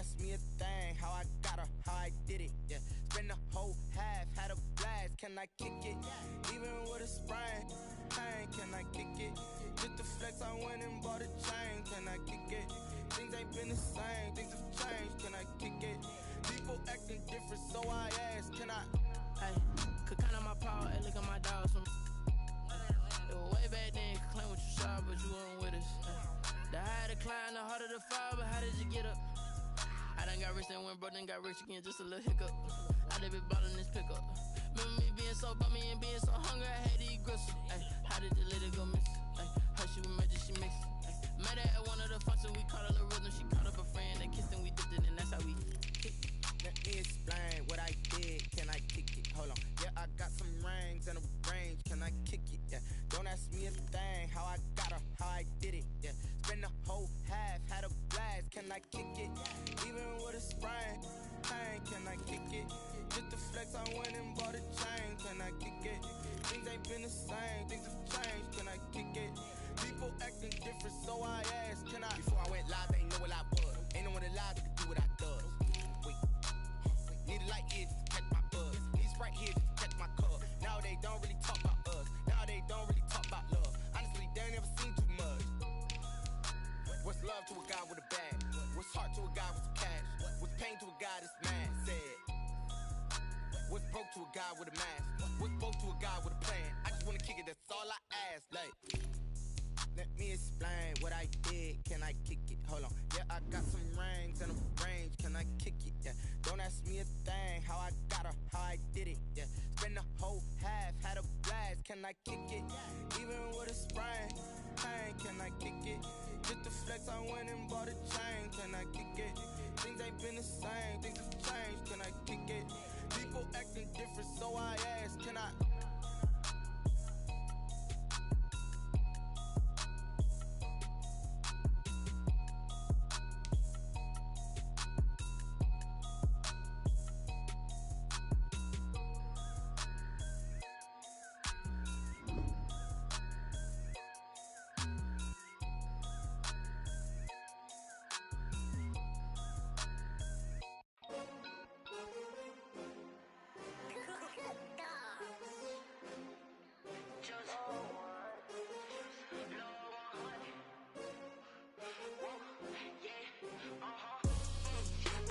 ask me a thing, how I got her, how I did it, yeah. Spend the whole half, had a blast, can I kick it? Even with a sprain, pain, can I kick it? Just to flex, I went and bought a chain, can I kick it? Things ain't been the same, things have changed, can I kick it? People acting different, so I ask, can I? Hey, could count on my power, hey, look at my dogs from it was way back then, could claim what you saw, but you weren't with us. The higher the climb, the harder the fall, but how did you get up? I done got rich and went broke, then got rich again, just a little hiccup. I done been ballin' this pickup. Remember me being so bummy and being so hungry, I had to eat gristle. Ay, how did you let it go miss? Ay, how she was magic, she mixed. Met her at one of the functions, we caught her the rhythm, she caught up a friend, they kissed and we dipped it, and that's how we kick. Let me explain what I did, can I kick it? Hold on, yeah, I got some rings and a range, can I kick it? Yeah, don't ask me a thing, how I got her, how I did it, yeah. Spend the whole half, had a blast, can I kick it? Even with a sprain, pain, can I kick it? Just to flex, I went and bought a chain, can I kick it? Things ain't been the same, things have changed, can I kick it? People acting different, so I ask, can I? Before I went live, they ain't know what I was. Ain't no one alive that could do what I does. Wait, need a light here just to catch my buzz. Need Sprite here just to catch my cup. Now they don't really talk about us. Now they don't really talk about love. Honestly, they ain't never seen too much. What's love to a guy with a bag? What's heart to a guy with some cash? What's pain to a guy that's mad? Said. What's broke to a guy with a mask? What's broke to a guy with a plan? I just wanna kick it, that's all I ask. Like, let me explain what I did, can I kick it? Hold on, yeah, I got some rings and a range, can I kick it? Yeah, don't ask me a thing, how I got her, how I did it, yeah. Spend the whole half, had a blast, can I kick it? Even with a sprain, pain, can I kick it? Just to flex, I went and bought a chain, can I kick it? Things ain't been the same, things have changed, can I kick it? People acting different, so I ask, can I?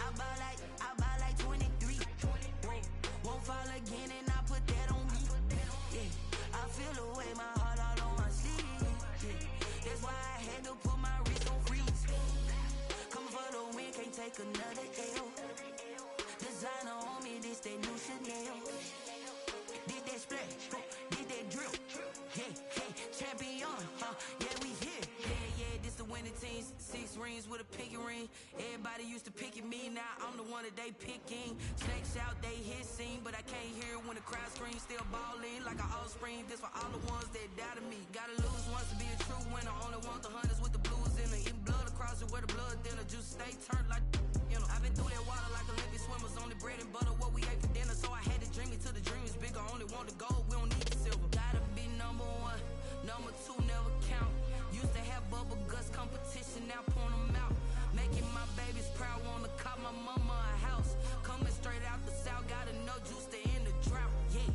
I buy like 23. Won't fall again and I put that on me. Yeah, I feel the way my heart all on my sleeve. Yeah, that's why I had to put my wrist on freeze. Coming for the win, can't take another L. Designer on me, this that new Chanel. Did that splash, did that drill. Yeah, champion, yeah, we here. Yeah, this the winning team. 6 rings with a pinky ring. Everybody used to pick at me, now I'm the one that they picking. Snakes out, they hit scene, but I can't hear when the crowd screams. Still ballin' like an offspring. This for all the ones that doubted me. Gotta lose once to be a true winner. Only want the hunters with the blues in it. Eating blood across it where the blood thinner. Juice stay turned like, you know. I've been through that water like Olympic swimmers. Only bread and butter, what we ate for dinner. So I had to dream it till the dream is bigger. Only want the gold, we don't need the silver. Gotta be number 1, number 2 never count. Used to have bubble guts competition, now point them out. Making my babies proud, wanna cop my mama a house. Coming straight out the south, got enough juice to end the drought. Yeah,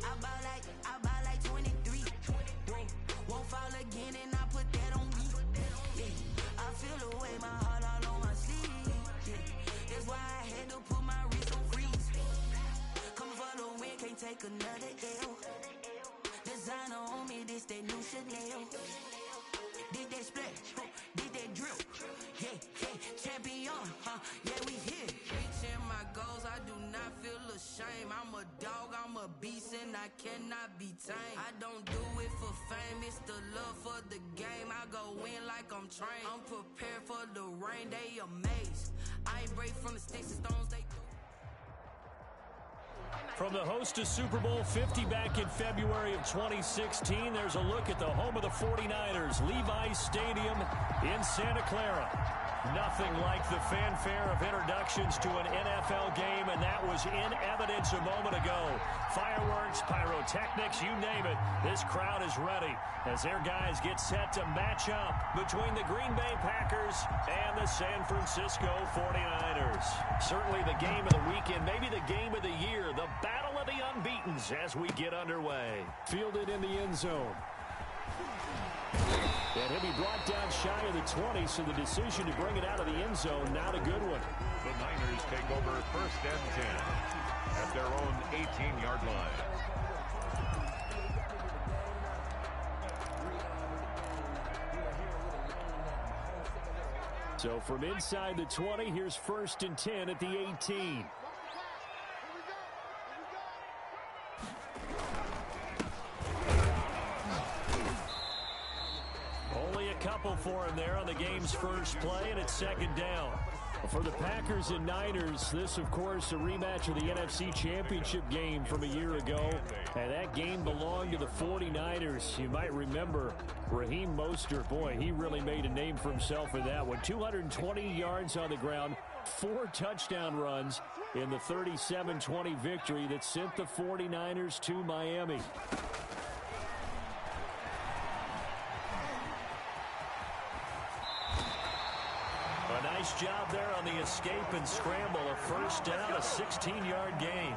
I buy like 23. Won't fall again and I put that on me. Yeah, I feel the way my heart all on my sleeve. Yeah, that's why I had to put my wrist on freeze. Coming for the win, can't take another L. Designer on me, this that new Chanel. Did that splash, did that drill. Yeah, champion, yeah, we here. Reaching my goals, I do not feel ashamed. I'm a dog, I'm a beast, and I cannot be tamed. I don't do it for fame, it's the love for the game. I go in like I'm trained. I'm prepared for the rain, they amazed. I ain't break from the sticks and stones, they do. From the host to Super Bowl 50 back in February of 2016, there's a look at the home of the 49ers, Levi's Stadium in Santa Clara. Nothing like the fanfare of introductions to an NFL game, and that was in evidence a moment ago. Fireworks, pyrotechnics, you name it. This crowd is ready as their guys get set to match up between the Green Bay Packers and the San Francisco 49ers. Certainly the game of the weekend, maybe the game of the year, the battle of the unbeatens as we get underway. Fielded in the end zone. And he'll be brought down shy of the 20, so the decision to bring it out of the end zone, not a good one. The Niners take over 1st and 10 at their own 18-yard line. So from inside the 20, here's 1st and 10 at the 18. Couple for him there on the game's first play, and it's 2nd down. For the Packers and Niners, this, of course, a rematch of the NFC Championship game from a year ago, and that game belonged to the 49ers. You might remember Raheem Mostert. Boy, he really made a name for himself with that one. 220 yards on the ground, 4 touchdown runs in the 37-20 victory that sent the 49ers to Miami. Nice job there on the escape and scramble. A 1st down, a 16-yard gain.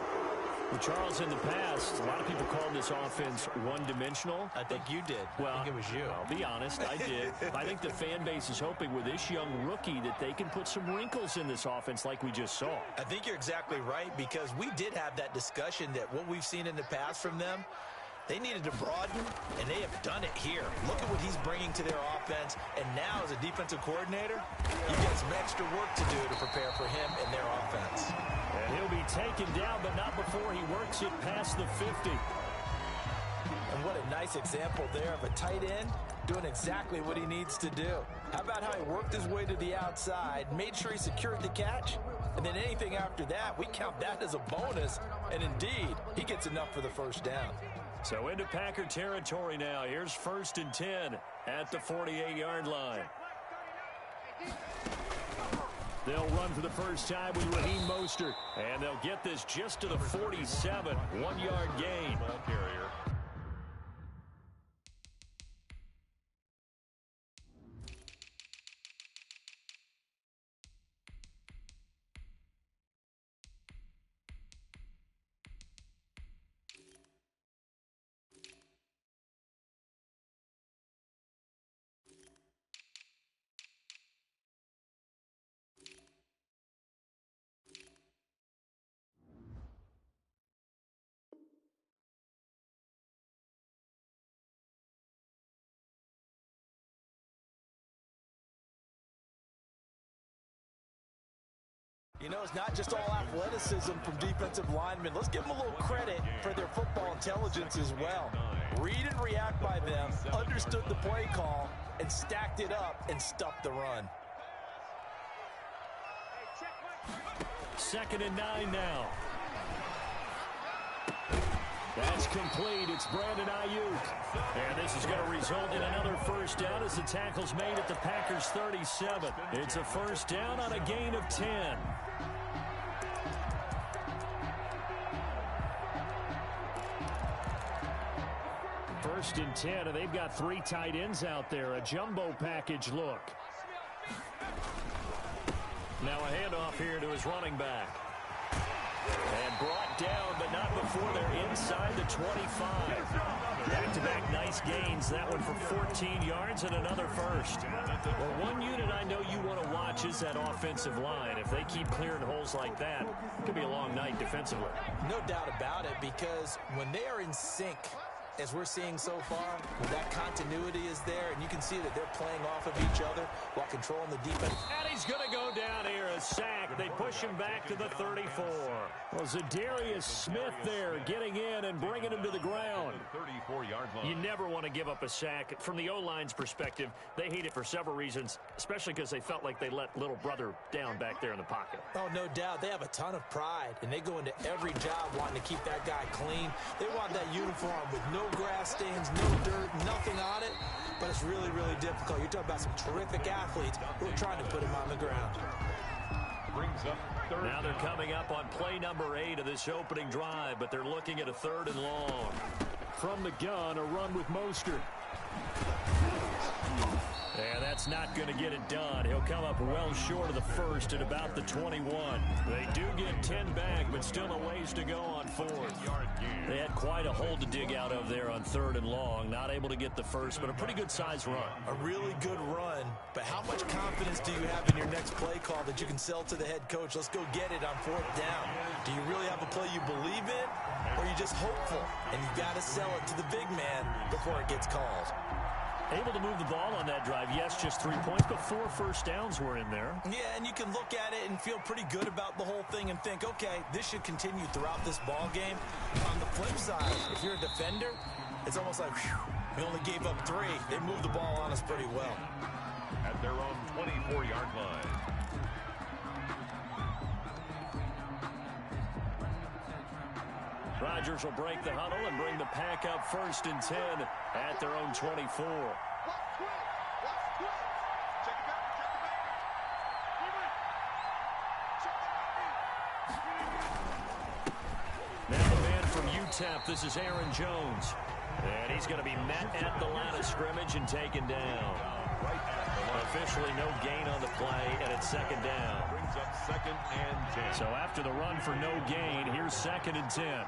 Well, Charles, in the past, a lot of people called this offense one-dimensional. I think you did. Well, I think it was you. I'll be honest, I did. I think the fan base is hoping with this young rookie that they can put some wrinkles in this offense like we just saw. I think you're exactly right, because we did have that discussion that what we've seen in the past from them, they needed to broaden, and they have done it here. Look at what he's bringing to their offense, and now as a defensive coordinator, you've got some extra work to do to prepare for him and their offense. And he'll be taken down, but not before he works it past the 50. And what a nice example there of a tight end doing exactly what he needs to do. How about how he worked his way to the outside, made sure he secured the catch, and then anything after that, we count that as a bonus, and indeed, he gets enough for the 1st down. So into Packer territory now. Here's 1st and 10 at the 48-yard line. They'll run for the first time with Raheem Mostert, and they'll get this just to the 47, 1-yard gain. Ball carrier. You know, it's not just all athleticism from defensive linemen. Let's give them a little credit for their football intelligence as well. Read and react by them, understood the play call, and stacked it up and stuffed the run. 2nd and 9 now. That's complete. It's Brandon AIQ. And this is going to result in another 1st down as the tackle's made at the Packers' 37. It's a 1st down on a gain of 10. First and 10, and they've got 3 tight ends out there. A jumbo package look. Now a handoff here to his running back. And brought down, but not before they're inside the 25. Back-to-back nice gains. That one for 14 yards and another 1st. Well, one unit I know you want to watch is that offensive line. If they keep clearing holes like that, it could be a long night defensively. No doubt about it, because when they are in sync, as we're seeing so far, when that continuity is there, and you can see that they're playing off of each other while controlling the defense. And he's going to go down here. A sack. They push him back to the 34. Well, Zadarius Smith there getting in and bringing him to the ground. 34-yard line. You never want to give up a sack. From the O-line's perspective, they hate it for several reasons, especially because they felt like they let little brother down back there in the pocket. Oh, no doubt. They have a ton of pride, and they go into every job wanting to keep that guy clean. They want that uniform with no grass stains, no dirt, nothing on it, but it's really, really difficult. You're talking about some terrific athletes who are trying to put him on the ground. Brings up third. Now they're coming up on play number 8 of this opening drive, but they're looking at a 3rd and long. From the gun, a run with Mostert. Yeah, that's not going to get it done. He'll come up well short of the first at about the 21. They do get 10 back, but still a ways to go on 4th. They had quite a hole to dig out of there on 3rd and long. Not able to get the first, but a pretty good-sized run. A really good run, but how much confidence do you have in your next play call that you can sell to the head coach? Let's go get it on 4th down. Do you really have a play you believe in, or are you just hopeful? And you got to sell it to the big man before it gets called. Able to move the ball on that drive. Yes, just 3 points, but 4 first downs were in there. Yeah, and you can look at it and feel pretty good about the whole thing and think, okay, this should continue throughout this ball game. On the flip side, if you're a defender, it's almost like, whew, we only gave up 3. They moved the ball on us pretty well. At their own 24-yard line. Rodgers will break the huddle and bring the pack up 1st and 10 at their own 24. Now the man from UTEP, this is Aaron Jones. And he's going to be met at the line of scrimmage and taken down. Officially no gain on the play, and it's 2nd down. Brings up 2nd and 10. So after the run for no gain, here's 2nd and 10.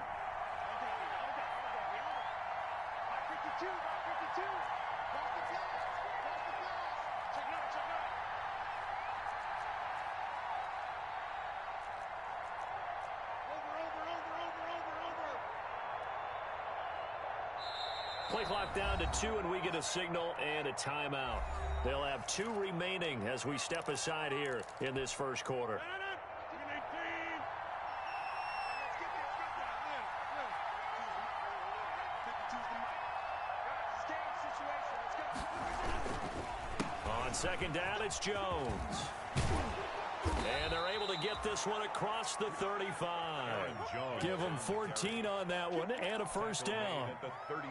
Play clock down to 2, and we get a signal and a timeout. They'll have 2 remaining as we step aside here in this first quarter. On 2nd down, it's Jones. And they're able to get this one across the 35. Give him 14 on that one and a first down.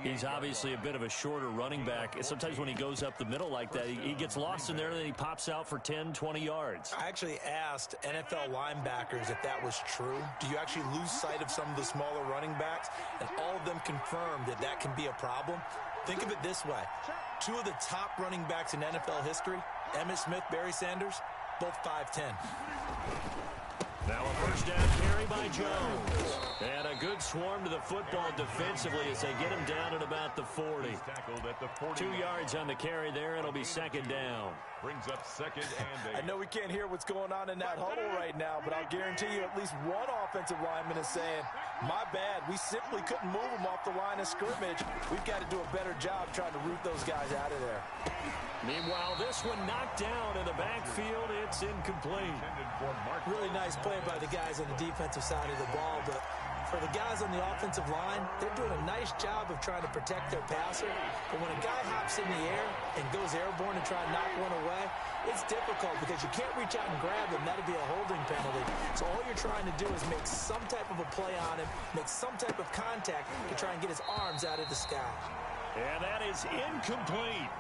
He's obviously a bit of a shorter running back. Sometimes when he goes up the middle like that, he gets lost in there and then he pops out for 10, 20 yards. I actually asked NFL linebackers if that was true. Do you actually lose sight of some of the smaller running backs? And all of them confirmed that that can be a problem. Think of it this way. 2 of the top running backs in NFL history, Emmitt Smith, Barry Sanders, both 5'10". Now a first down carry by Jones. And a good swarm to the football defensively as they get him down at about the 40. 2 yards on the carry there. It'll be 2nd down. Brings up 2nd and 8. I know we can't hear what's going on in that huddle right now, but I'll guarantee you at least one offensive lineman is saying, my bad, we simply couldn't move them off the line of scrimmage. We've got to do a better job trying to root those guys out of there. Meanwhile, this one knocked down in the backfield. It's incomplete. Really nice play by the guys on the defensive side of the ball, but for the guys on the offensive line, they're doing a nice job of trying to protect their passer. But when a guy hops in the air and goes airborne and try to knock one away, it's difficult because you can't reach out and grab him. That'd be a holding penalty. So all you're trying to do is make some type of a play on him, make some type of contact to try and get his arms out of the sky. And that is incomplete.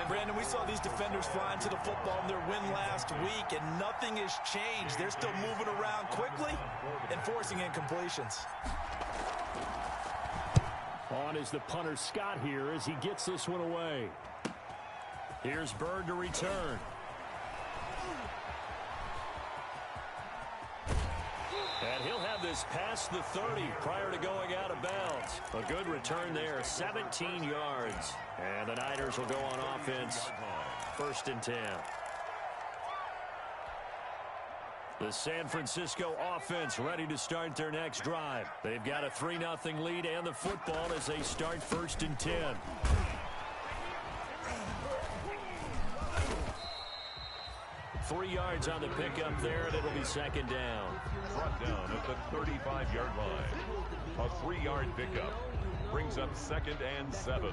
Brandon, we saw these defenders flying to the football in their win last week, and nothing has changed. They're still moving around quickly and forcing incompletions. On is the punter Scott here as he gets this one away. Here's Bird to return. And he'll have this past the 30 prior to going out of bounds. A good return there, 17 yards. And the Niners will go on offense, 1st and 10. The San Francisco offense ready to start their next drive. They've got a 3-0 lead and the football as they start 1st and 10. 3 yards on the pickup there, and it'll be second down. Brought down at the 35-yard line. A 3-yard pickup brings up 2nd and 7.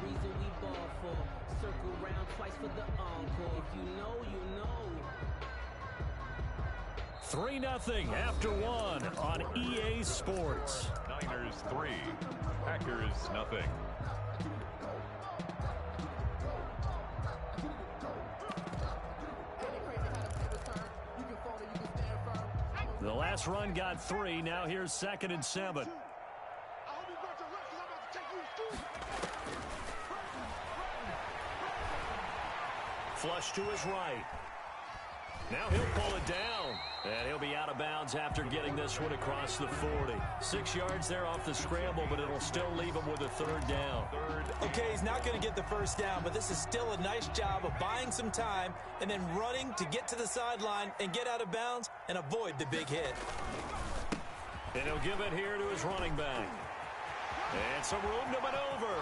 3-0 after 1 on EA Sports. Niners 3, Packers nothing. The last run got 3. Now here's 2nd and 7. Flush to his right. Now he'll pull it down. And he'll be out of bounds after getting this one across the 40. 6 yards there off the scramble, but it'll still leave him with a 3rd down. Okay, he's not going to get the first down, but this is still a nice job of buying some time and then running to get to the sideline and get out of bounds and avoid the big hit. And he'll give it here to his running back. And some room to maneuver.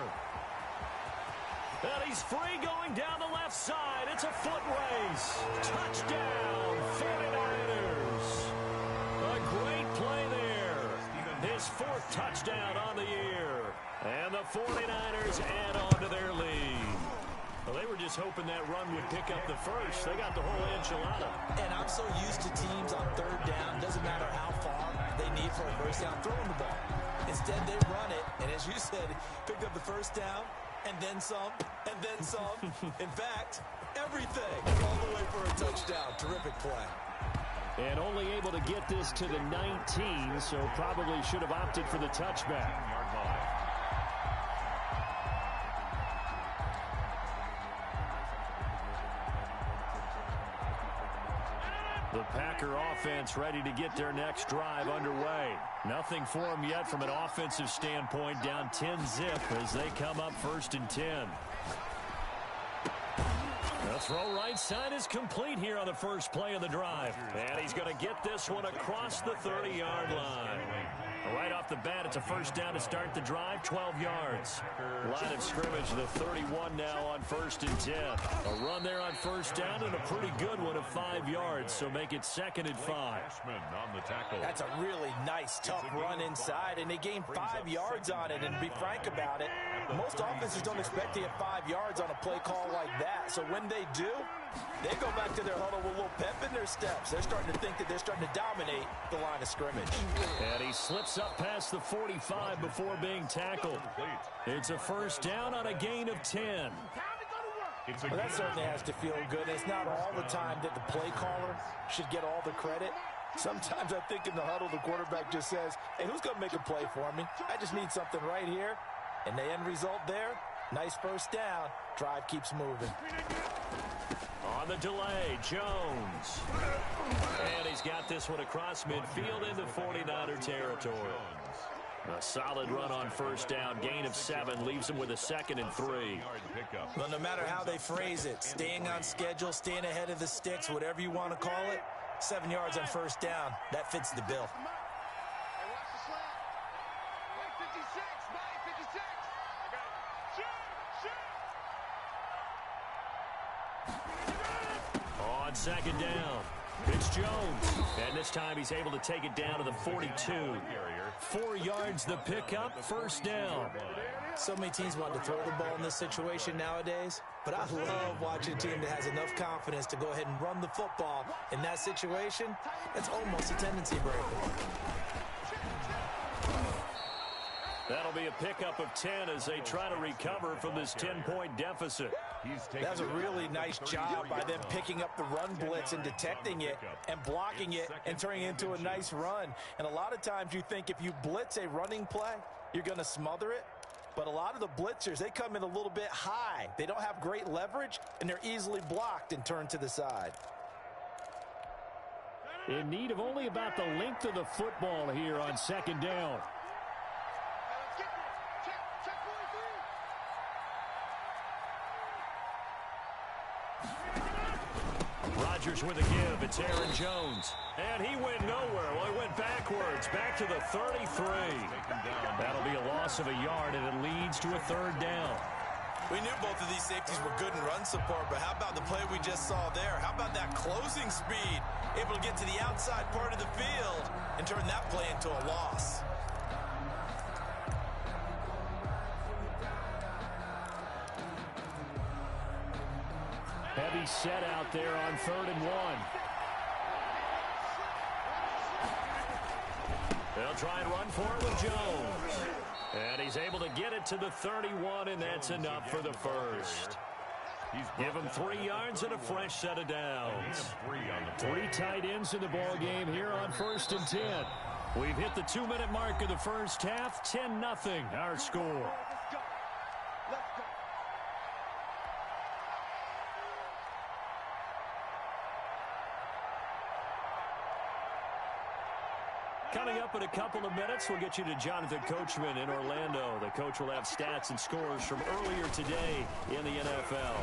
And he's free going down the left side. It's a foot race. Touchdown, 49ers. A great play there. His 4th touchdown on the year. And the 49ers add on to their lead. Well, they were just hoping that run would pick up the first. They got the whole enchilada. And I'm so used to teams on 3rd down. Doesn't matter how far they need for a first down, throwing the ball. Instead, they run it. And as you said, pick up the first down. And then some, and then some. In fact, everything all the way for a touchdown. Terrific play. And only able to get this to the 19, so probably should have opted for the touchback. The Packer offense ready to get their next drive underway. Nothing for them yet from an offensive standpoint, down 10-zip as they come up 1st and 10. The throw right side is complete here on the first play of the drive. And he's going to get this one across the 30-yard line. Right off the bat, it's a first down to start the drive, 12 yards. Line of scrimmage, the 31 now on 1st and 10. A run there on first down and a pretty good one of 5 yards, so make it 2nd and 5. That's a really nice, tough run inside, and they gained 5 yards on it. And to be frank about it, most offenses don't expect to get 5 yards on a play call like that. So when they do, they go back to their huddle with a little pep in their steps. They're starting to think that they're starting to dominate the line of scrimmage. And he slips up past the 45 before being tackled. It's a first down on a gain of 10. Well, that certainly has to feel good. It's not all the time that the play caller should get all the credit. Sometimes I think in the huddle, the quarterback just says, hey, who's going to make a play for me? I just need something right here. And the end result there, nice first down. Drive keeps moving. On the delay, Jones. And he's got this one across midfield into 49er territory. A solid run on first down. Gain of 7 leaves him with a 2nd and 3. Well, no matter how they phrase it, staying on schedule, staying ahead of the sticks, whatever you want to call it, 7 yards on first down, that fits the bill. On 2nd down, it's Jones. And this time he's able to take it down to the 42. 4 yards the pickup, first down. So many teams want to throw the ball in this situation nowadays, but I love watching a team that has enough confidence to go ahead and run the football. In that situation, it's almost a tendency breaker. That'll be a pickup of 10 as they try to recover from this 10-point deficit. That was a really nice job by them picking up the run blitz and detecting it and blocking it and turning it into a nice run. And a lot of times you think if you blitz a running play, you're going to smother it. But a lot of the blitzers, they come in a little bit high. They don't have great leverage, and they're easily blocked and turned to the side. In need of only about the length of the football here on 2nd down. Rodgers with a give. It's Aaron Jones. And he went nowhere. Well, he went backwards. Back to the 33. That'll be a loss of a yard, and it leads to a 3rd down. We knew both of these safeties were good in run support, but how about the play we just saw there? How about that closing speed? Able to get to the outside part of the field and turn that play into a loss. Heavy set out there on 3rd and 1. They'll try and run for it with Jones. And he's able to get it to the 31, and that's enough for the first. Give him 3 yards and a fresh set of downs. 3 tight ends in the ball game here on 1st and 10. We've hit the 2-minute mark of the first half. 10-0 our score. Coming up in a couple of minutes, we'll get you to Jonathan Coachman in Orlando. The coach will have stats and scores from earlier today in the NFL.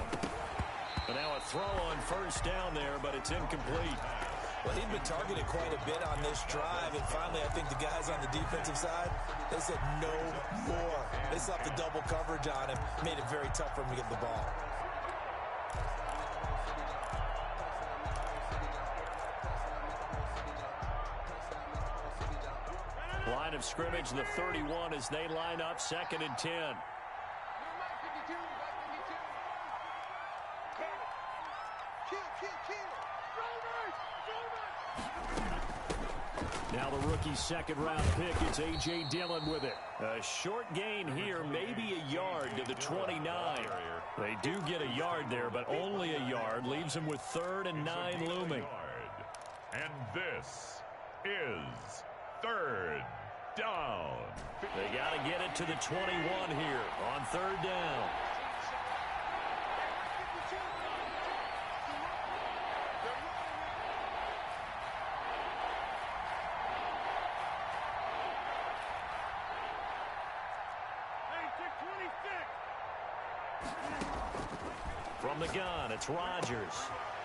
And now a throw on 1st down there, but it's incomplete. Well, he'd been targeted quite a bit on this drive, and finally I think the guys on the defensive side, they said no more. They slapped the double coverage on him, made it very tough for him to get the ball. Line of scrimmage, the 31 as they line up 2nd and 10. Now the rookie 2nd-round pick, it's A.J. Dillon with it. A short gain here, maybe a yard to the 29. They do get a yard there, but only a yard. Leaves them with 3rd and 9 looming. And this is 3rd down. They got to get it to the 21 here on 3rd down. From the gun, it's Rodgers.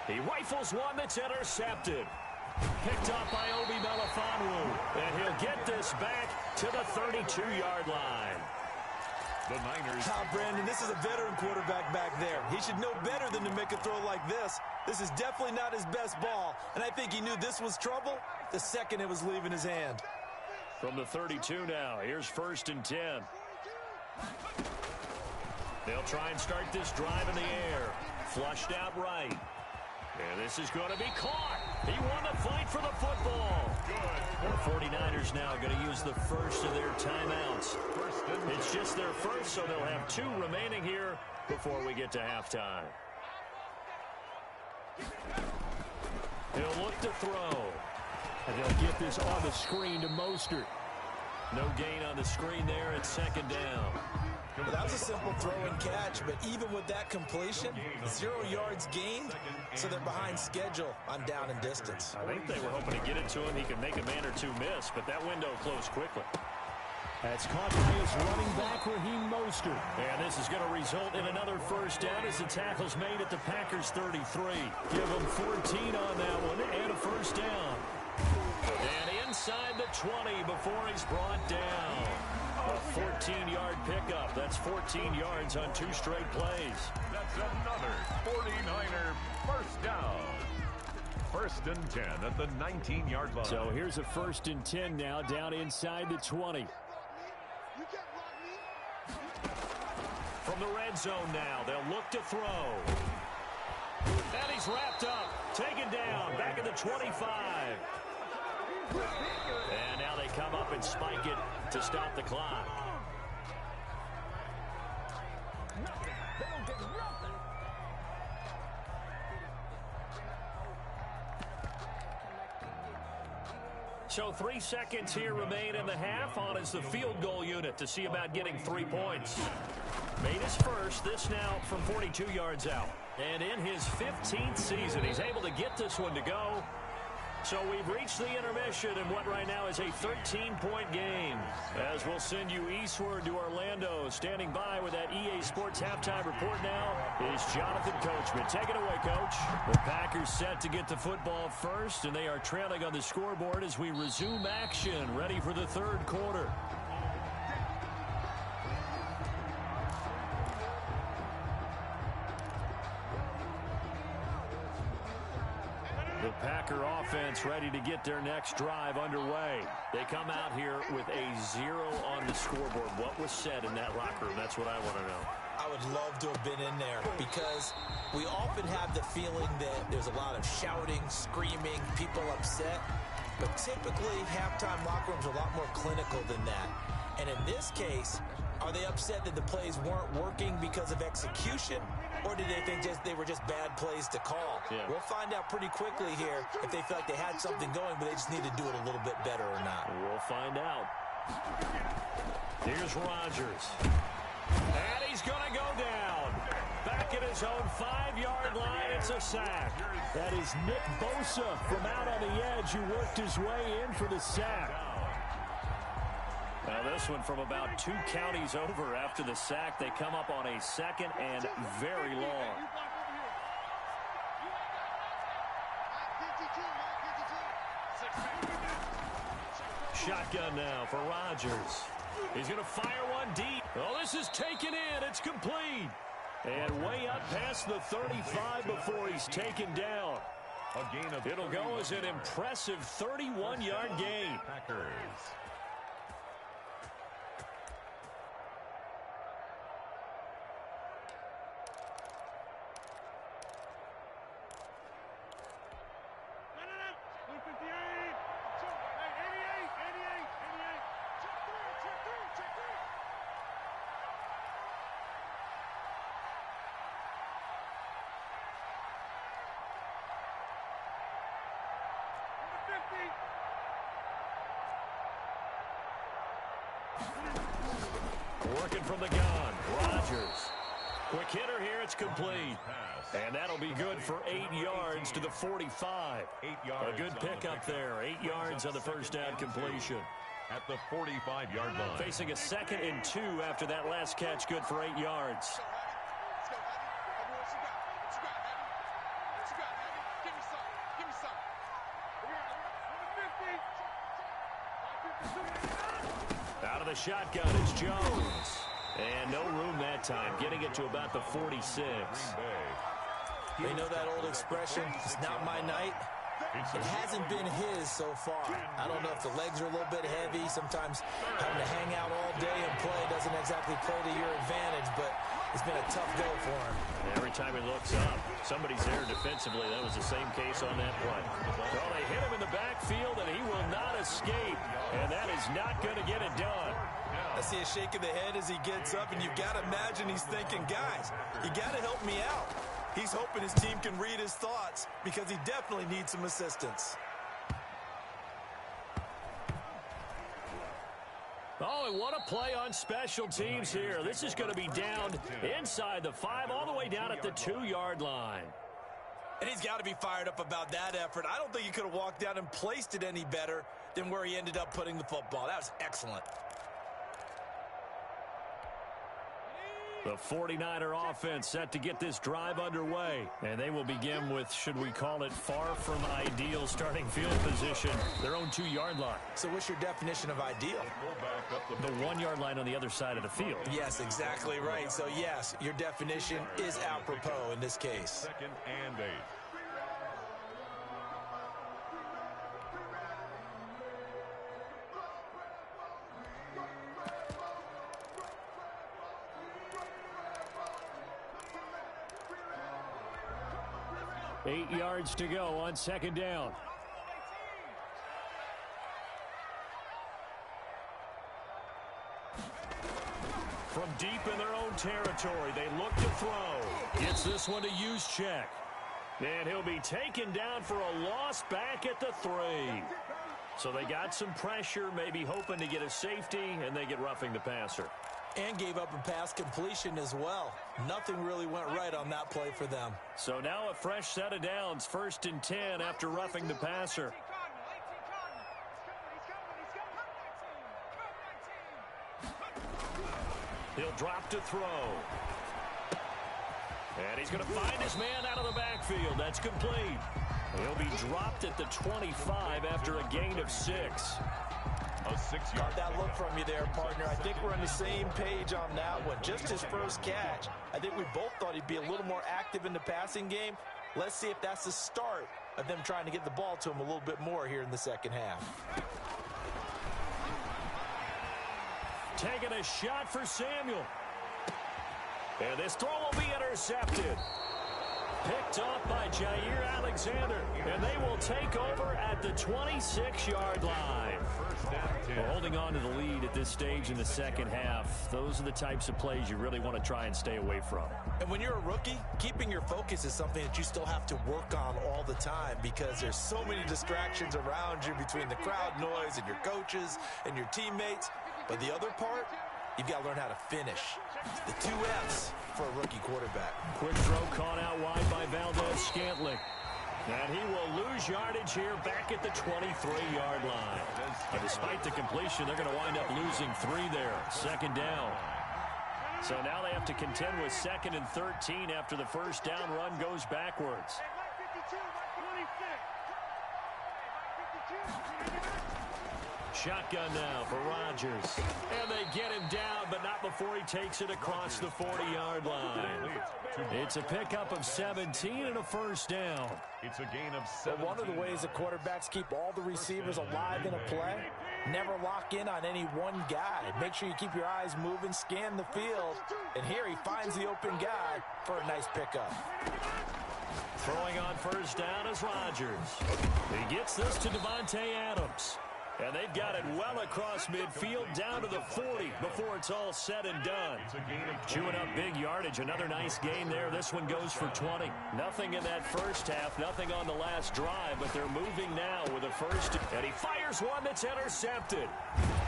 He rifles one that's intercepted. Picked up by Obi Melifonwu. And he'll get this back to the 32-yard line. The Niners. Brandon, this is a veteran quarterback back there. He should know better than to make a throw like this. This is definitely not his best ball. And I think he knew this was trouble the second it was leaving his hand. From the 32 now, here's 1st and 10. They'll try and start this drive in the air. Flushed out right. And this is going to be caught. He won the fight for the football. Good. The 49ers now going to use the first of their timeouts. It's just their first, so they'll have 2 remaining here before we get to halftime. He'll look to throw. And they'll get this on the screen to Mostert. No gain on the screen there at 2nd down. Well, that was a simple throw and catch, but even with that completion, 0 yards gained, so they're behind schedule on down and distance. I think they were hoping to get it to him. He could make a man or 2 miss, but that window closed quickly. That's caught by his running back, Raheem Mostert. And this is going to result in another 1st down as the tackle's made at the Packers' 33. Give them 14 on that one and a 1st down. And inside the 20 before he's brought down. A 14-yard pickup. That's 14 yards on 2 straight plays. That's another 49er 1st down. 1st and 10 at the 19-yard line. So here's a 1st and 10 now down inside the 20. From the red zone now, they'll look to throw. And he's wrapped up, taken down, back at the 25. And now they come up and spike it to stop the clock. So 3 seconds here remain in the half. On is the field goal unit to see about getting 3 points. Made his first, this now from 42 yards out. And in his 15th season, he's able to get this one to go. So we've reached the intermission in what right now is a 13-point game. As we'll send you eastward to Orlando. Standing by with that EA Sports halftime report now is Jonathan Coachman. Take it away, Coach. The Packers set to get the football first, and they are trailing on the scoreboard as we resume action, ready for the 3rd quarter. offense ready to get their next drive underway. They come out here with a 0 on the scoreboard. What was said in that locker room? That's what I want to know. I would love to have been in there because we often have the feeling that there's a lot of shouting, screaming, people upset. But typically, halftime locker rooms are a lot more clinical than that. And in this case, are they upset that the plays weren't working because of execution? Or did they think they were just bad plays to call? Yeah. We'll find out pretty quickly here if they feel like they had something going, but they just need to do it a little bit better or not. We'll find out. Here's Rodgers. And he's going to go down. Back at his own 5-yard line, it's a sack. That is Nick Bosa from out on the edge who worked his way in for the sack. Now this one from about 2 counties over after the sack. They come up on a 2nd and very long. Shotgun now for Rodgers. He's going to fire one deep. Oh, this is taken in. It's complete. And way up past the 35 before he's taken down. A gain of It'll go as an impressive 31-yard gain. Packers. Working from the gun, Rodgers. Quick hitter here, it's complete. And that'll be good for 8 yards to the 45. 8 yards. A good pickup there, 8 yards on the first down completion. At the 45-yard line. Facing a 2nd and 2 after that last catch, good for 8 yards. Out of the shotgun, it's Jones. And no room that time, getting it to about the 46. They know that old expression, it's not my night. It hasn't been his so far. I don't know if the legs are a little bit heavy. Sometimes having to hang out all day and play doesn't exactly play to your advantage, but it's been a tough go for him. Every time he looks up, somebody's there defensively. That was the same case on that play. Well, they hit him in the backfield, and he will not escape. And that is not going to get it done. I see a shake of the head as he gets up, and you've got to imagine he's thinking, guys, you got to help me out. He's hoping his team can read his thoughts because he definitely needs some assistance. Oh, and what a play on special teams here. This is going to be down inside the 5, all the way down at the 2-yard line. And he's got to be fired up about that effort. I don't think he could have walked down and placed it any better than where he ended up putting the football. That was excellent. The 49er offense set to get this drive underway. And they will begin with, should we call it, far from ideal starting field position, their own 2-yard line. So what's your definition of ideal? The 1-yard line on the other side of the field. Yes, exactly right. So, yes, your definition is apropos in this case. 2nd and 8. Eight yards to go on 2nd down. From deep in their own territory, they look to throw. Gets this one to Juszczyk. And he'll be taken down for a loss back at the 3. So they got some pressure, maybe hoping to get a safety, and they get roughing the passer. And gave up a pass completion as well. Nothing really went right on that play for them. So now a fresh set of downs, 1st and 10 after roughing the passer. He'll drop to throw. And he's going to find his man out of the backfield. That's complete. He'll be dropped at the 25 after a gain of 6. A 6-yard. Got that look from you there, partner. I think we're on the same page on that one. Just his first catch. I think we both thought he'd be a little more active in the passing game. Let's see if that's the start of them trying to get the ball to him a little bit more here in the second half. Taking a shot for Samuel. And this throw will be intercepted. Picked off by Jair Alexander. And they will take over at the 26-yard line. Well, holding on to the lead at this stage in the second half, those are the types of plays you really want to try and stay away from. And when you're a rookie, keeping your focus is something that you still have to work on all the time because there's so many distractions around you between the crowd noise and your coaches and your teammates. But the other part, you've got to learn how to finish. The 2 F's for a rookie quarterback. Quick throw caught out wide by Valdez-Scantling. And he will lose yardage here back at the 23-yard line. And despite the completion, they're going to wind up losing 3 there. Second down. So now they have to contend with 2nd and 13 after the first down run goes backwards. Shotgun now for Rodgers. And they get him down, but not before he takes it across the 40-yard line. It's a pickup of 17 and a first down. It's a gain of 7. One of the ways that quarterbacks keep all the receivers alive in a play, never lock in on any one guy. Make sure you keep your eyes moving, scan the field. And here he finds the open guy for a nice pickup. Throwing on first down is Rodgers. He gets this to Devontae Adams. And they've got it well across midfield down to the 40 before it's all said and done. Chewing up big yardage. Another nice gain there. This one goes for 20. Nothing in that first half. Nothing on the last drive. But they're moving now with a first. And he fires one that's intercepted.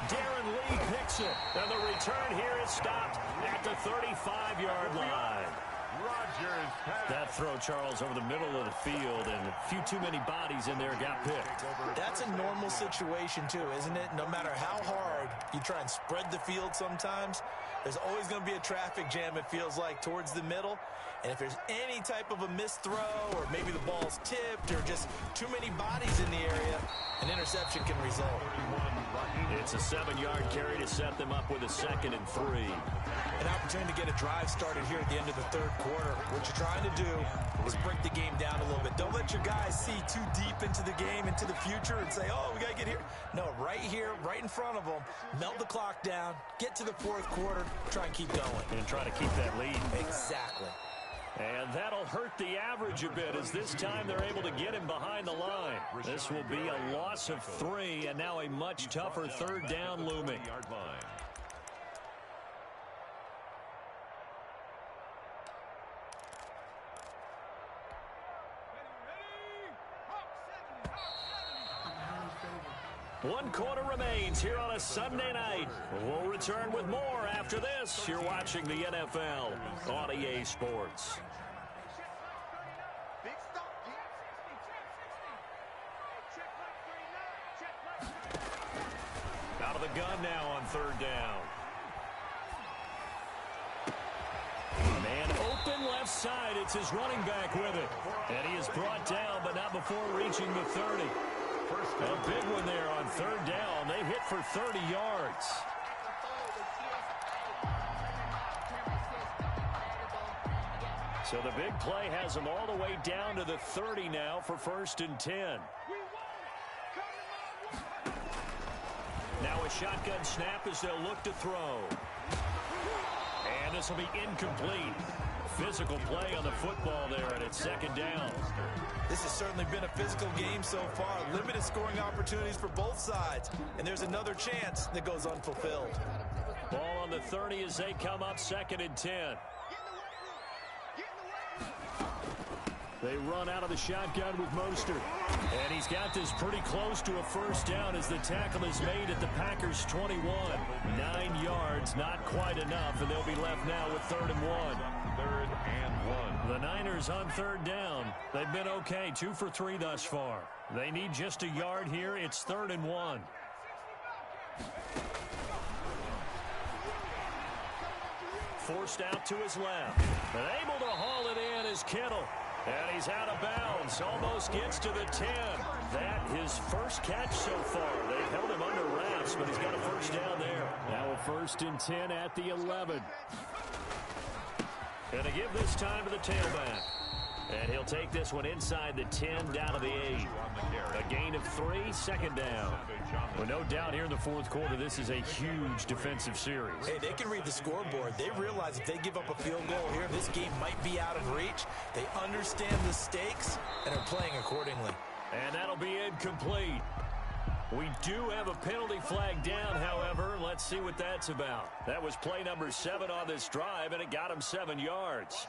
Darren Lee picks it. And the return here is stopped at the 35-yard line. That throw, Charles, over the middle of the field, and a few too many bodies in there got picked. That's a normal situation, too, isn't it? No matter how hard you try and spread the field sometimes, there's always going to be a traffic jam, it feels like, towards the middle. And if there's any type of a missed throw or maybe the ball's tipped or just too many bodies in the area, an interception can result. It's a 7-yard carry to set them up with a 2nd and 3. An opportunity to get a drive started here at the end of the third quarter. What you're trying to do is break the game down a little bit. Don't let your guys see too deep into the game, into the future, and say, oh, we got to get here. No, right here, right in front of them, melt the clock down, get to the fourth quarter, try and keep going. And try to keep that lead. Exactly. And that'll hurt the average a bit as this time they're able to get him behind the line. This will be a loss of 3 and now a much tougher third down looming. One quarter remains here on a Sunday night. We'll return with more after this. You're watching the NFL on EA Sports. Out of the gun now on third down. Man open left side. It's his running back with it. And he is brought down, but not before reaching the 30. A big one there on third down. They hit for 30 yards. So the big play has them all the way down to the 30 now for 1st and 10. Now a shotgun snap as they'll look to throw. And this will be incomplete. Physical play on the football there, and it's 2nd down. This has certainly been a physical game so far. Limited scoring opportunities for both sides. And there's another chance that goes unfulfilled. Ball on the 30 as they come up 2nd and 10. They run out of the shotgun with Mostert. And he's got this pretty close to a first down as the tackle is made at the Packers' 21. 9 yards, not quite enough, and they'll be left now with 3rd and 1. 3rd and 1. The Niners on third down. They've been okay, 2 for 3 thus far. They need just a yard here. It's 3rd and 1. Forced out to his left. And able to haul it in is Kittle. And he's out of bounds. Almost gets to the 10. That his first catch so far. They've held him under wraps, but he's got a first down there. Now a 1st and 10 at the 11. And to give this time to the tailback. And he'll take this one inside the 10, down to the 8. A gain of 3, second down. Well, no doubt here in the fourth quarter, this is a huge defensive series. Hey, they can read the scoreboard. They realize if they give up a field goal here, this game might be out of reach. They understand the stakes and are playing accordingly. And that'll be incomplete. We do have a penalty flag down, however. Let's see what that's about. That was play number 7 on this drive, and it got him 7 yards.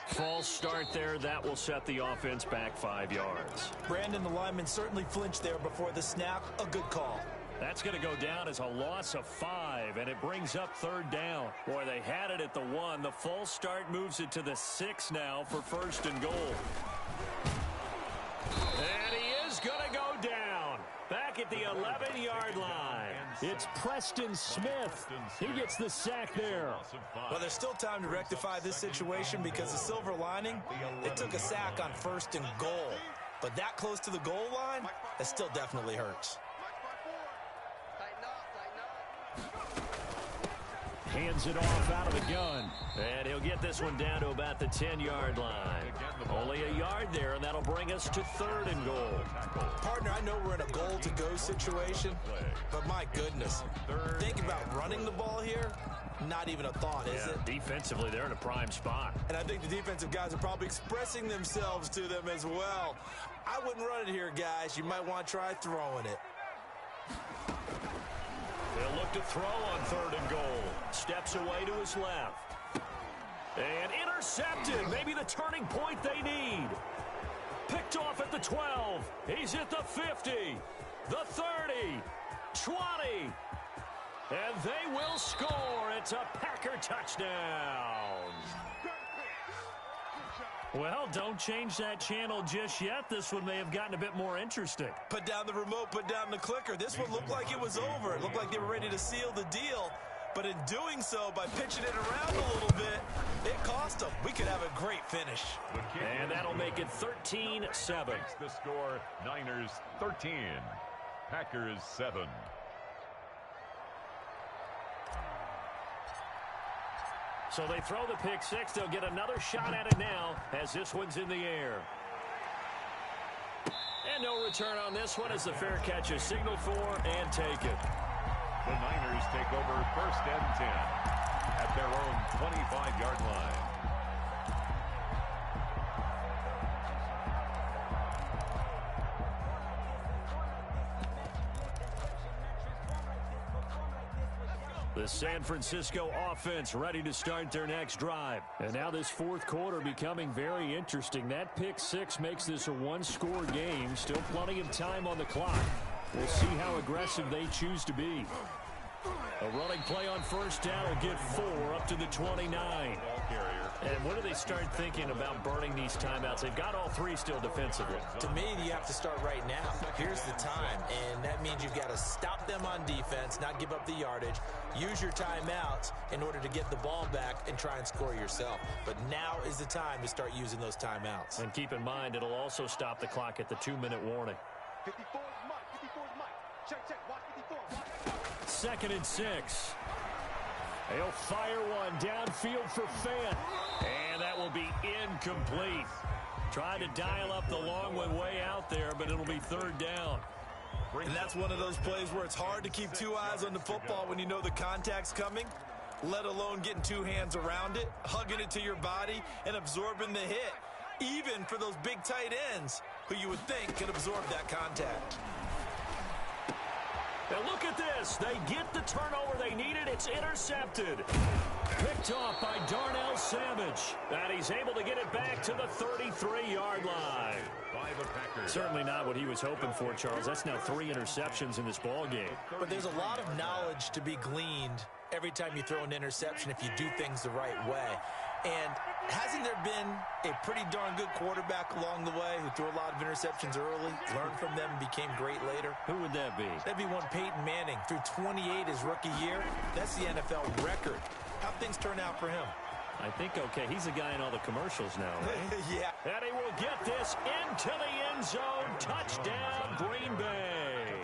False start there. That will set the offense back 5 yards. Brandon, the lineman, certainly flinched there before the snap. A good call. That's going to go down as a loss of 5, and it brings up third down. Boy, they had it at the 1. The false start moves it to the 6 now for first and goal. And he is going to go down. Back at the 11-yard line. It's Preston Smith. He gets the sack there. Well, there's still time to rectify this situation because the silver lining, they took a sack on first and goal. But that close to the goal line, that still definitely hurts. Hands it off out of the gun. And he'll get this one down to about the 10-yard line. Only a yard there, and that'll bring us to third and goal. Partner, I know we're in a goal-to-go situation, but my goodness. Think about running the ball here. Not even a thought, is it? Defensively, they're in a prime spot. And I think the defensive guys are probably expressing themselves to them as well. I wouldn't run it here, guys. You might want to try throwing it. They'll look to throw on third and goal. Steps away to his left. And intercepted. Maybe the turning point they need. Picked off at the 12. He's at the 50. The 30. 20. And they will score. It's a Packer touchdown. Well, don't change that channel just yet. This one may have gotten a bit more interesting. Put down the remote, put down the clicker. This one looked like it was over. It looked like they were ready to seal the deal. But in doing so, by pitching it around a little bit, it cost them. We could have a great finish. And that'll make it 13-7. The score, Niners 13, Packers 7. So they throw the pick 6. They'll get another shot at it now as this one's in the air. And no return on this one as the fair catch is signaled for and taken. The Niners take over first and 10 at their own 25-yard line. The San Francisco offense ready to start their next drive. And now this fourth quarter becoming very interesting. That pick 6 makes this a one-score game. Still plenty of time on the clock. We'll see how aggressive they choose to be. A running play on first down will get 4 up to the 29. And when do they start thinking about burning these timeouts? They've got all 3 still defensively. To me, you have to start right now. Here's the time, and that means you've got to stop them on defense, not give up the yardage. Use your timeouts in order to get the ball back and try and score yourself. But now is the time to start using those timeouts. And keep in mind, it'll also stop the clock at the 2-minute warning. 54 is Mike. 54 is Mike. Check. Watch 54. Second and 6. They'll fire one downfield for Fant. And that will be incomplete. Trying to dial up the long one way out there, but it'll be third down. And that's one of those plays where it's hard to keep 2 eyes on the football when you know the contact's coming, let alone getting 2 hands around it, hugging it to your body, and absorbing the hit. Even for those big tight ends who you would think could absorb that contact. Now look at this. They get the turnover they needed. It's intercepted. Picked off by Darnell Savage. And he's able to get it back to the 33-yard line. By the Packers. Certainly not what he was hoping for, Charles. That's now 3 interceptions in this ball game. But there's a lot of knowledge to be gleaned every time you throw an interception if you do things the right way. And hasn't there been a pretty darn good quarterback along the way who threw a lot of interceptions early, learned from them, and became great later? Who would that be? That'd be one Peyton Manning. Threw 28 his rookie year. That's the NFL record. How'd things turn out for him? I think, okay, he's the guy in all the commercials now, right? Yeah. And he will get this into the end zone. Touchdown, Green Bay.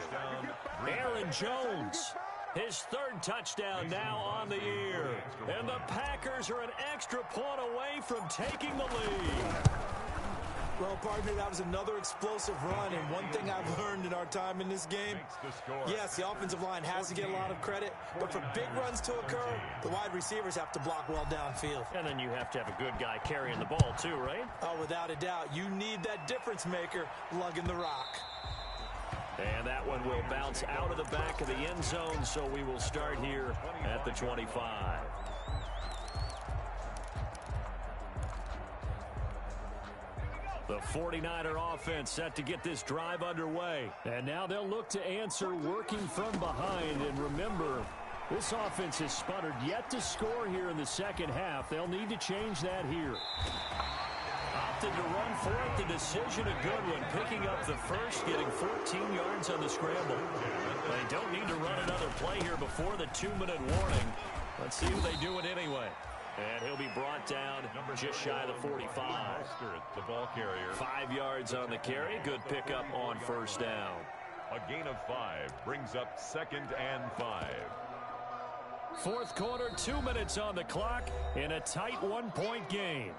Aaron Jones His third touchdown now on the year. And the Packers are an extra point away from taking the lead. Well, partner, that was another explosive run, and one thing I've learned in our time in this game, yes, the offensive line has to get a lot of credit, but for big runs to occur, the wide receivers have to block well downfield. And then you have to have a good guy carrying the ball too, right? Oh, without a doubt. You need that difference maker lugging the rock. And that one will bounce out of the back of the end zone, so we will start here at the 25. The 49er offense set to get this drive underway. And now they'll look to answer working from behind. And remember, this offense has sputtered yet to score here in the second half. They'll need to change that here. Opted to run for it. The decision a good one. Picking up the first, getting 14 yards on the scramble. They don't need to run another play here before the 2-minute warning. Let's see if they do it anyway. And he'll be brought down just shy of the 45. The ball carrier. 5 yards on the carry. Good pickup on first down. A gain of 5 brings up 2nd and 5. Fourth quarter, 2 minutes on the clock in a tight 1-point game.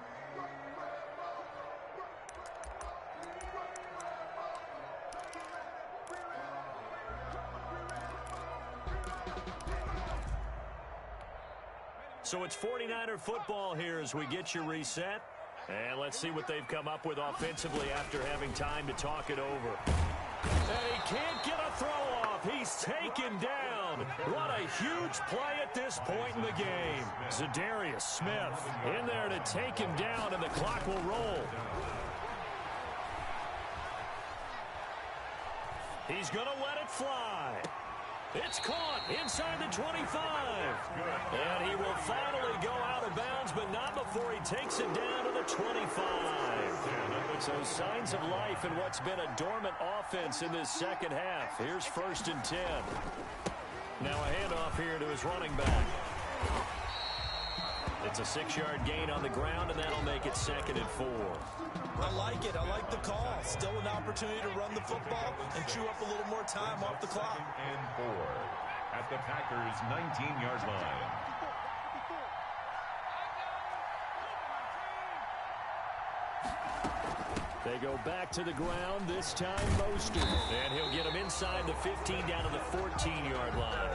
So it's 49er football here as we get you reset. And let's see what they've come up with offensively after having time to talk it over. And he can't get a throw off. He's taken down. What a huge play at this point in the game. Zadarius Smith in there to take him down, and the clock will roll. He's going to let it fly. It's caught inside the 25. And he will finally go out of bounds, but not before he takes it down to the 25. So signs of life in what's been a dormant offense in this second half. Here's 1st and 10. Now a handoff here to his running back. It's a 6-yard gain on the ground, and that'll make it 2nd and 4. I like it. I like the call. Still an opportunity to run the football and chew up a little more time off the clock. And 4 at the Packers' 19-yard line. They go back to the ground, this time Mostert. And he'll get him inside the 15 down to the 14-yard line.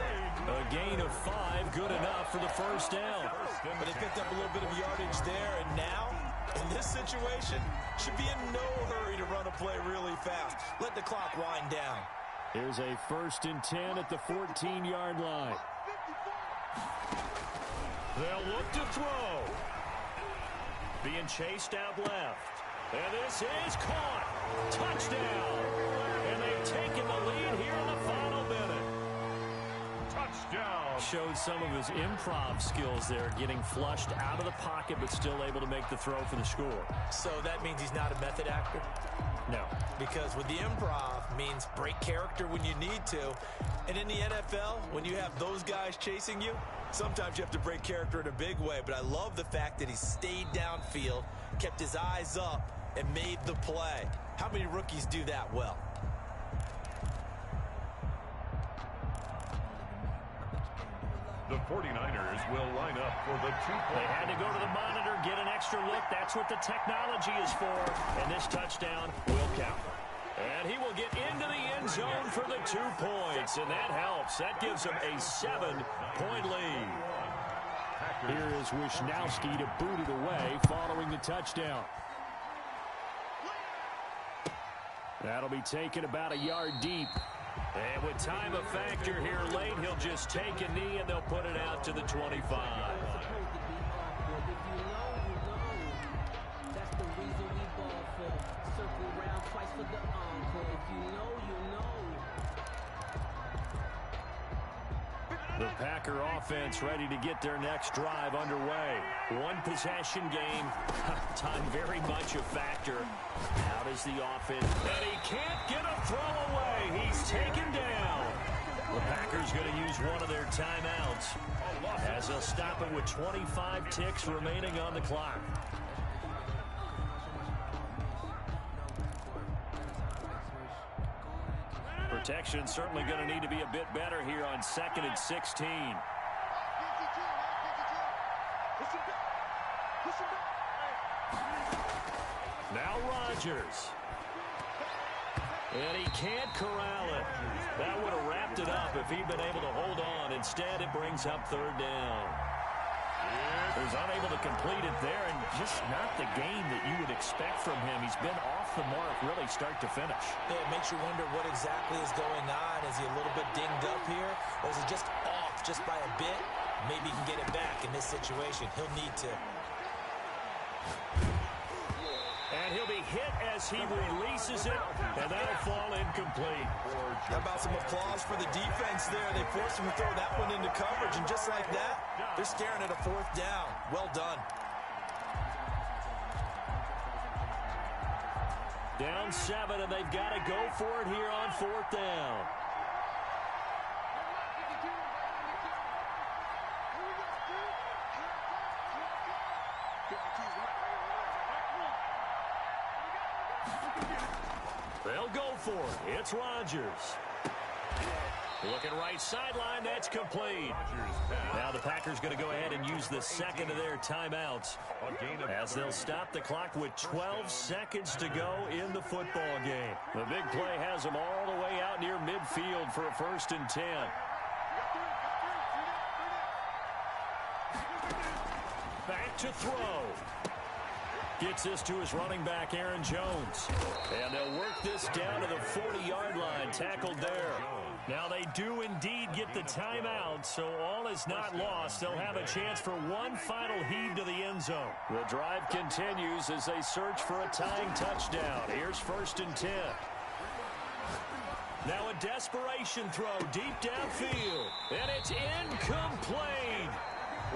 A gain of 5, good enough for the first down. But they picked up a little bit of yardage there, and now, in this situation, should be in no hurry to run a play really fast. Let the clock wind down. Here's a 1st and 10 at the 14-yard line. They'll look to throw. Being chased out left. And this is caught. Touchdown. And they've taken the lead here in the final minute. Touchdown. Showed some of his improv skills there, getting flushed out of the pocket but still able to make the throw for the score. So that means he's not a method actor? No. Because with the improv means break character when you need to. And in the NFL, when you have those guys chasing you, sometimes you have to break character in a big way. But I love the fact that he stayed downfield, kept his eyes up, and made the play. How many rookies do that well? The 49ers will line up for the 2-point. They had to go to the monitor, get an extra look. That's what the technology is for. And this touchdown will count. And he will get into the end zone for the 2 points. And that helps. That gives him a 7-point lead. Here is Wisnowski to boot it away following the touchdown. That'll be taken about a yard deep. And with time a factor here late, he'll just take a knee and they'll put it out to the 25. The Packer offense ready to get their next drive underway. One possession game. Time very much a factor. How does the offense? And he can't get a throw away. He's taken down. The Packers going to use one of their timeouts as they'll stop it with 25 ticks remaining on the clock. For Protection certainly going to need to be a bit better here on 2nd and 16. Now Rodgers. And he can't corral it. That would have wrapped it up if he'd been able to hold on. Instead, it brings up 3rd down. He was unable to complete it there, and just not the game that you would expect from him. He's been off the mark really start to finish. Yeah, it makes you wonder what exactly is going on. Is he a little bit dinged up here, or is he just off just by a bit? Maybe he can get it back in this situation. He'll need to. And he'll be hit as he releases it, and that'll fall incomplete. How about some applause for the defense there? They forced him to throw that one into coverage, and just like that, they're staring at a 4th down. Well done. Down 7, and they've got to go for it here on 4th down. They'll go for it. It's Rodgers. Looking right sideline. That's complete. Now the Packers going to go ahead and use the second of their timeouts as they'll stop the clock with 12 seconds to go in the football game. The big play has them all the way out near midfield for a 1st and 10. Back to throw. Gets this to his running back, Aaron Jones. And they'll work this down to the 40-yard line, tackled there. Now they do indeed get the timeout, so all is not lost. They'll have a chance for one final heave to the end zone. The drive continues as they search for a tying touchdown. Here's 1st and 10. Now a desperation throw deep downfield, and it's incomplete.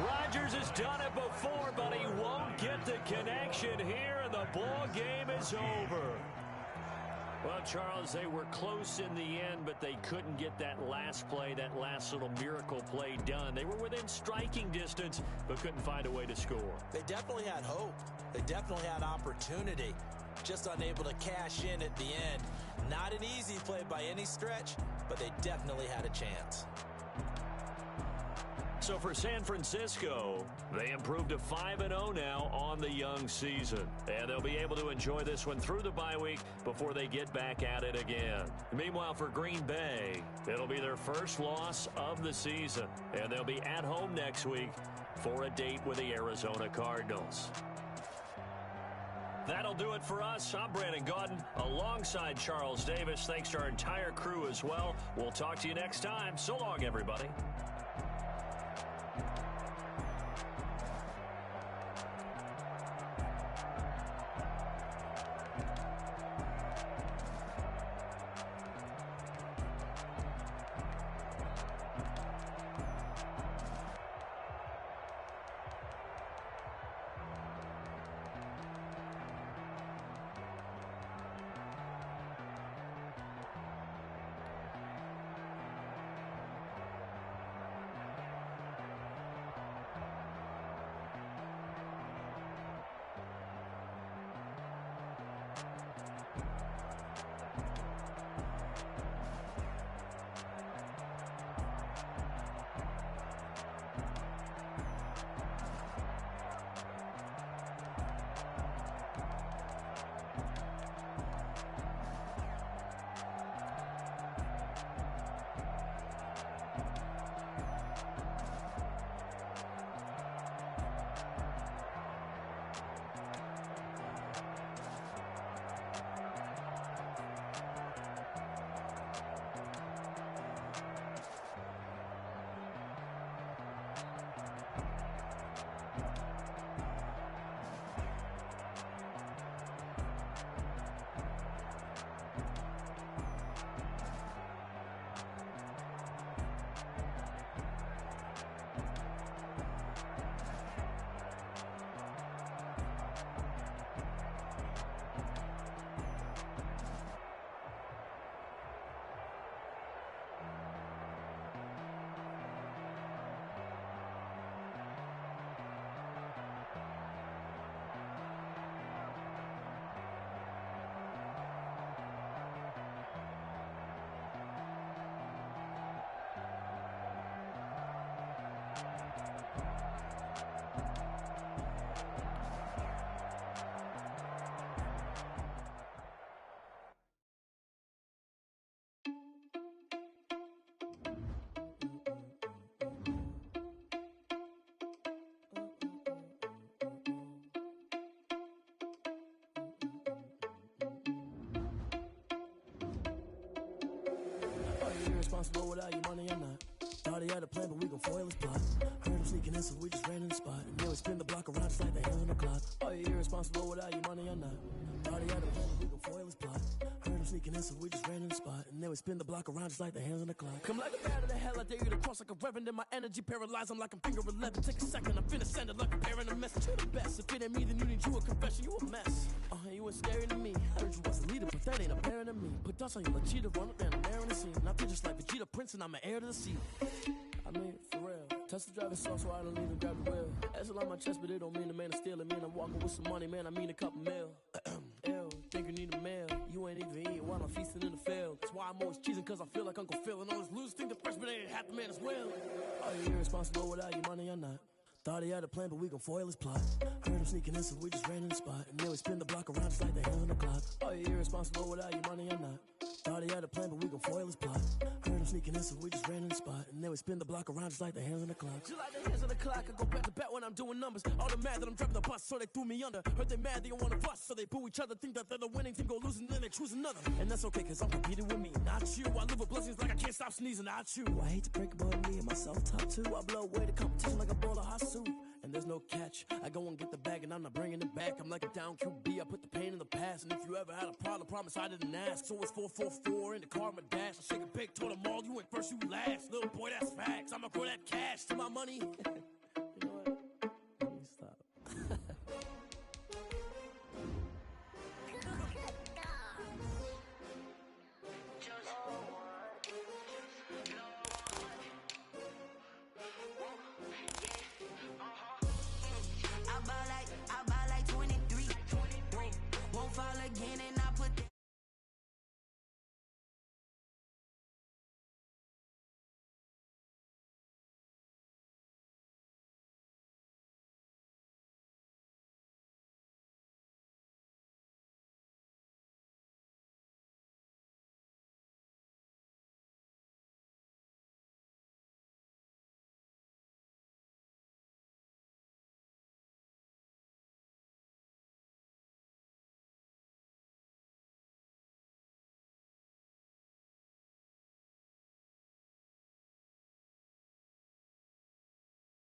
Rodgers has done it before, but he won't get the connection here, and the ball game is over. Well, Charles, they were close in the end, but they couldn't get that last play, that last little miracle play done. They were within striking distance, but couldn't find a way to score. They definitely had hope. They definitely had opportunity. Just unable to cash in at the end. Not an easy play by any stretch, but they definitely had a chance. So for San Francisco, they improved to 5-0 now on the young season. And they'll be able to enjoy this one through the bye week before they get back at it again. Meanwhile, for Green Bay, it'll be their first loss of the season. And they'll be at home next week for a date with the Arizona Cardinals. That'll do it for us. I'm Brandon Gaudin alongside Charles Davis. Thanks to our entire crew as well. We'll talk to you next time. So long, everybody. Irresponsible without your money, I'm not. Thought he had a plan, but we gon' foil his plot. Heard him sneaking in, so we just ran in the spot. And then we spin the block around just like the hands on the clock. Are you irresponsible without your money, I'm not. Thought he had a plan, but we gon' foil his plot. Heard him sneaking in, so we just ran in the spot. And then we spin the block around just like the hands on the clock. Come like a bat of the hell, I dare you to cross like a reverend. In my energy paralyzed, I'm like I'm finger 11. Take a second, I'm finna send it like a parent a message. You the best, if it ain't me, then you need you a confession. You a mess. You ain't scary to me. I heard you was a leader, but that ain't apparent to me. Put dust on you like cheetah, run up down the air in the scene. I feel just like Vegeta Prince, and I'm an heir to the seat. I mean, for real. Touch the driver's soft, so I don't even grab the wheel. That's a lot on my chest, but it don't mean the man is stealing. Man, I'm walking with some money, man, I mean a couple mil. Ew, think you need a meal. You ain't even eating while I'm feasting in the field. That's why I'm always cheesing, cause I feel like Uncle Phil. And all this losers think the freshman ain't half the man as well. Are you irresponsible without your money or not? Thought he had a plan, but we gon' foil his plot. Heard him sneaking in, so we just ran in the spot. And then we spin the block around just like the hands on the clock. Are you irresponsible without your money or not? Thought he had a plan, but we gon' foil his plot. Heard him sneaking in, so we just ran in the spot. And then we spin the block around just like the hands on the clock. Just like the hands on the clock, I go back to back when I'm doing numbers. All the mad that I'm driving the bus, so they threw me under. Heard they mad, they don't wanna bust, so they boo each other. Think that they're the winning team, go losing, then they choose another. And that's okay, cause I'm competing with me, not you. I live with blessings like I can't stop sneezing, not you. I hate to break it, but me and myself top two. I blow away the competition like a bowl of hot soup. And there's no catch. I go and get the bag and I'm not bringing it back. I'm like a down QB, I put the pain in the past. And if you ever had a problem, promise I didn't ask. So it's 444 in the car, my dash. I shake a big, told them all, you went first, you last. Little boy, that's facts. I'ma grow that cash to my money.